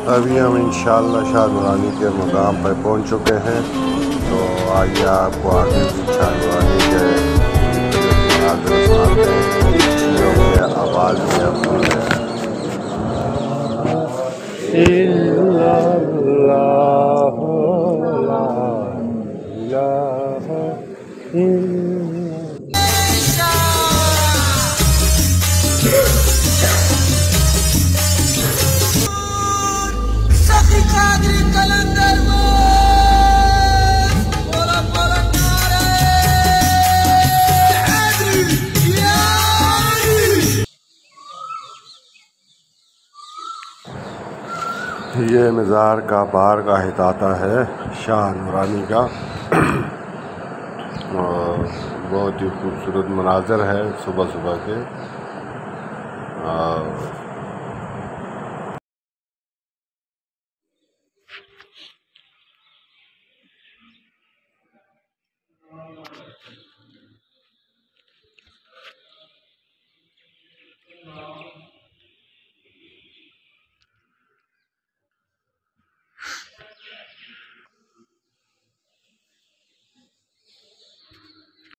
अभी हम इंशाअल्लाह शाह नूरानी के मकाम पर पहुंच चुके हैं। तो आइए आपको आगे भी शाह नूरानी के मनाज़िर सुनाते हैं, शीरों के आवाज़ में आप सुन रहे हैं। ये मज़ार का बाहर का हिताता है शाह नूरानी का और बहुत ही खूबसूरत मनाज़र है सुबह सुबह के।